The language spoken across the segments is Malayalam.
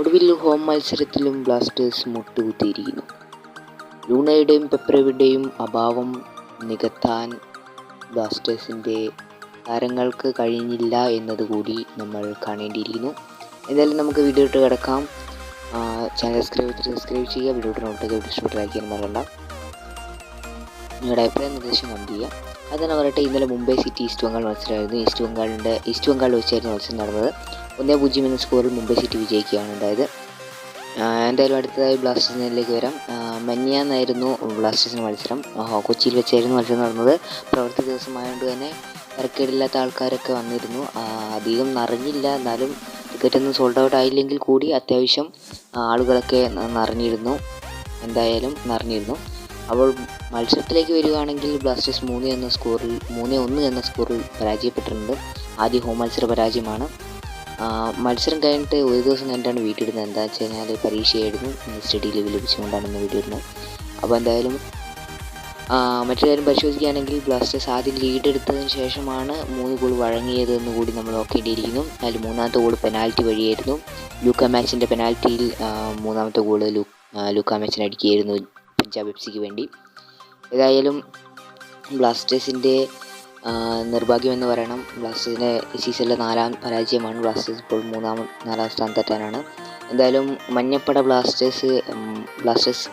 ഒടുവിൽ ഹോം മത്സരത്തിലും ബ്ലാസ്റ്റേഴ്സ് മുട്ടുകുത്തിയിരിക്കുന്നു. ലൂണയുടെയും പെപ്രയുടെയും അഭാവം നികത്താൻ ബ്ലാസ്റ്റേഴ്സിൻ്റെ താരങ്ങൾക്ക് കഴിഞ്ഞില്ല എന്നതുകൂടി നമ്മൾ കാണേണ്ടിയിരിക്കുന്നു. എന്തായാലും നമുക്ക് വീഡിയോ ഇട്ട് കിടക്കാം. ചാനൽ സബ്സ്ക്രൈബ് ചെയ്യുക, വീഡിയോ ഇഷ്ടപ്പെട്ട് ലൈക്ക് ചെയ്യാൻ മറക്കണ്ട. നിങ്ങളുടെ അഭിപ്രായം നിർദ്ദേശം കമൻറ്റ് ചെയ്യുക. അത് തന്നെ പറയട്ടെ, ഇന്നലെ മുംബൈ സിറ്റി ഈസ്റ്റ് ബംഗാൾ മത്സരമായിരുന്നു. ഈസ്റ്റ് ബംഗാളിൽ വെച്ചായിരുന്നു മത്സരം നടന്നത്. 1-0 എന്ന സ്കോറിൽ മുംബൈ സിറ്റി വിജയിക്കുകയാണ് ഉണ്ടായത്. എന്തായാലും അടുത്തതായി ബ്ലാസ്റ്റേഴ്സിലേക്ക് വരാം. മെനിഞ്ഞാന്നായിരുന്നു ബ്ലാസ്റ്റേഴ്സിൻ്റെ മത്സരം. കൊച്ചിയിൽ വെച്ചായിരുന്നു മത്സരം നടന്നത്. പ്രവൃത്തി ദിവസമായതുകൊണ്ട് തന്നെ തിരക്കേടില്ലാത്ത ആൾക്കാരൊക്കെ വന്നിരുന്നു. അധികം നിറഞ്ഞില്ല, എന്നാലും ടിക്കറ്റൊന്നും സോൾഡ് ഔട്ട് ആയില്ലെങ്കിൽ കൂടി അത്യാവശ്യം ആളുകളൊക്കെ നിറഞ്ഞിരുന്നു. അപ്പോൾ മത്സരത്തിലേക്ക് വരികയാണെങ്കിൽ ബ്ലാസ്റ്റേഴ്സ് 3-1 എന്ന സ്കോറിൽ പരാജയപ്പെട്ടിട്ടുണ്ട്. ആദ്യ ഹോം മത്സര പരാജയമാണ്. മത്സരം കഴിഞ്ഞിട്ട് ഒരു ദിവസം കഴിഞ്ഞിട്ടാണ് വീഡിയോ ഇടുന്നത്. എന്താ വെച്ച് കഴിഞ്ഞാൽ പരീക്ഷയായിരുന്നു, സ്റ്റഡി ലീവ് ലഭിച്ചുകൊണ്ടാണ് ഇന്ന് വീഡിയോ ഇടുന്നത്. അപ്പോൾ എന്തായാലും മറ്റൊരു കാര്യം പരിശോധിക്കുകയാണെങ്കിൽ ബ്ലാസ്റ്റേഴ്സ് ആദ്യം ലീഡ് എടുത്തതിന് ശേഷമാണ് 3 ഗോൾ വഴങ്ങിയതെന്ന് കൂടി നമ്മൾ നോക്കേണ്ടിയിരിക്കുന്നു. അതിൽ മൂന്നാമത്തെ ഗോൾ പെനാൽറ്റി വഴിയായിരുന്നു. ലൂക്ക മാച്ചിൻ്റെ പെനാൽറ്റിയിൽ മൂന്നാമത്തെ ഗോൾ ലൂക്ക മാച്ചിന് അടിക്കുകയായിരുന്നു പഞ്ചാബ് എഫ്സിക്ക് വേണ്ടി. ഏതായാലും ബ്ലാസ്റ്റേഴ്സിൻ്റെ നിർഭാഗ്യമെന്ന് പറയണം. ബ്ലാസ്റ്റേഴ്സിൻ്റെ സീസണിലെ 4ാം പരാജയമാണ്. ബ്ലാസ്റ്റേഴ്സ് ഇപ്പോൾ 4ാം സ്ഥാനത്തെത്താനാണ്. എന്തായാലും മഞ്ഞപ്പട ബ്ലാസ്റ്റേഴ്സ്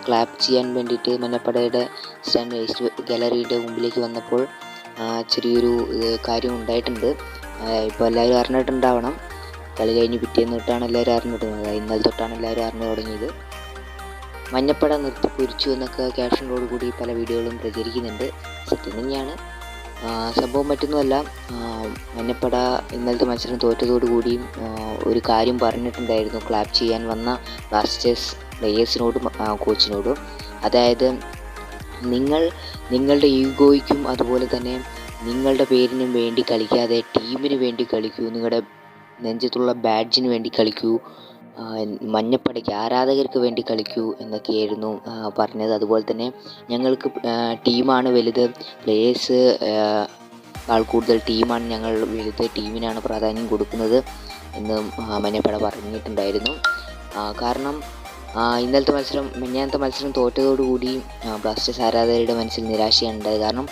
ക്ലാപ്പ് ചെയ്യാൻ വേണ്ടിയിട്ട് മഞ്ഞപ്പടയുടെ സ്റ്റാൻഡ് ഗാലറിയുടെ മുമ്പിലേക്ക് വന്നപ്പോൾ ചെറിയൊരു കാര്യം ഉണ്ടായിട്ടുണ്ട്. ഇപ്പോൾ എല്ലാവരും അറിഞ്ഞിട്ടുണ്ടാവണം. കളി കഴിഞ്ഞ് പിറ്റേന്ന് തൊട്ടാണ് എല്ലാവരും അറിഞ്ഞിട്ടുള്ളത്. ഇന്നലെ തൊട്ടാണ് എല്ലാവരും അറിഞ്ഞു തുടങ്ങിയത്. മഞ്ഞപ്പട നിർത്തിപ്പൊരിച്ചു എന്നൊക്കെ ക്യാപ്ഷനോട് കൂടി പല വീഡിയോകളും പ്രചരിക്കുന്നുണ്ട്. സത്യം തന്നെയാണ്. സംഭവം മറ്റൊന്നുമല്ല, മഞ്ഞപ്പട ഇന്നലത്തെ മത്സരം തോറ്റതോടുകൂടിയും ഒരു കാര്യം പറഞ്ഞിട്ടുണ്ടായിരുന്നു ക്ലാപ്പ് ചെയ്യാൻ വന്ന ബ്ലാസ്റ്റേഴ്സ് പ്ലേയേഴ്സിനോടും കോച്ചിനോടും. അതായത്, നിങ്ങളുടെ ഈഗോയ്ക്കും അതുപോലെ തന്നെ നിങ്ങളുടെ പേരിനും വേണ്ടി കളിക്കാതെ ടീമിന് വേണ്ടി കളിക്കൂ, നിങ്ങളുടെ നെഞ്ചത്തുള്ള ബാഡ്ജിന് വേണ്ടി കളിക്കൂ, മഞ്ഞപ്പടയ്ക്ക് ആരാധകർക്ക് വേണ്ടി കളിക്കൂ എന്നൊക്കെയായിരുന്നു പറഞ്ഞത്. അതുപോലെ തന്നെ ഞങ്ങൾക്ക് ടീമാണ് വലുത്, പ്ലേയേഴ്സ് കൂടുതൽ ടീമാണ് ഞങ്ങൾ വലുത്, ടീമിനാണ് പ്രാധാന്യം കൊടുക്കുന്നത് എന്ന് മഞ്ഞപ്പട പറഞ്ഞിട്ടുണ്ടായിരുന്നു. കാരണം മിനിഞ്ഞാന്നത്തെ മത്സരം തോറ്റതോടുകൂടി ബ്ലാസ്റ്റേഴ്സ് ആരാധകരുടെ മനസ്സിൽ നിരാശയാണ് ഉണ്ടായത്. കാരണം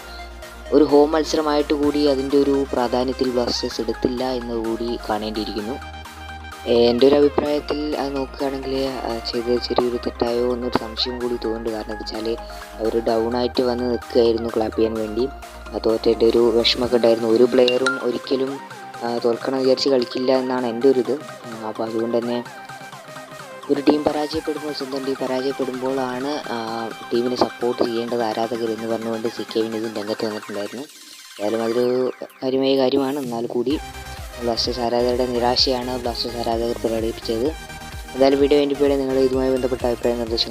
ഒരു ഹോം മത്സരമായിട്ട് കൂടി അതിൻ്റെ ഒരു പ്രാധാന്യത്തിൽ ബ്ലാസ്റ്റേഴ്സ് എടുത്തില്ല എന്നുകൂടി കാണേണ്ടിയിരിക്കുന്നു. എൻ്റെ ഒരു അഭിപ്രായത്തിൽ അത് നോക്കുകയാണെങ്കിൽ ചെയ്തത് ചെറിയൊരു തെറ്റായോ എന്നൊരു സംശയം കൂടി തോന്നുന്നുണ്ട്. കാരണം എന്താ വെച്ചാൽ അവർ ഡൗണായിട്ട് വന്ന് നിൽക്കുകയായിരുന്നു ക്ലാപ്പ് ചെയ്യാൻ വേണ്ടി. തോറ്റേൻ്റെ ഒരു വിഷമമൊക്കെ ഉണ്ടായിരുന്നു. ഒരു പ്ലെയറും ഒരിക്കലും തോൽക്കണം വിചാരിച്ച് കളിക്കില്ല എന്നാണ് എൻ്റെ ഒരു ഇത്. അപ്പോൾ അതുകൊണ്ട് തന്നെ ഒരു ടീം സ്വന്തം ടീം പരാജയപ്പെടുമ്പോഴാണ് ടീമിനെ സപ്പോർട്ട് ചെയ്യേണ്ടത് ആരാധകർ എന്ന് പറഞ്ഞുകൊണ്ട് CK വിനീതും രംഗത്ത് വന്നിട്ടുണ്ടായിരുന്നു. ഏതായാലും അതൊരു കാര്യമായ കാര്യമാണ്. എന്നാൽ കൂടി ബ്ലാസ്റ്റേഴ്സ് ആരാധകരുടെ നിരാശയാണ് ബ്ലാസ്റ്റേഴ്സ് ആരാധകർ പ്രകടിപ്പിച്ചത്. എന്തായാലും വീഡിയോ എൻ്റെ നിങ്ങൾ ഇതുമായി ബന്ധപ്പെട്ട അഭിപ്രായം നിർദ്ദേശം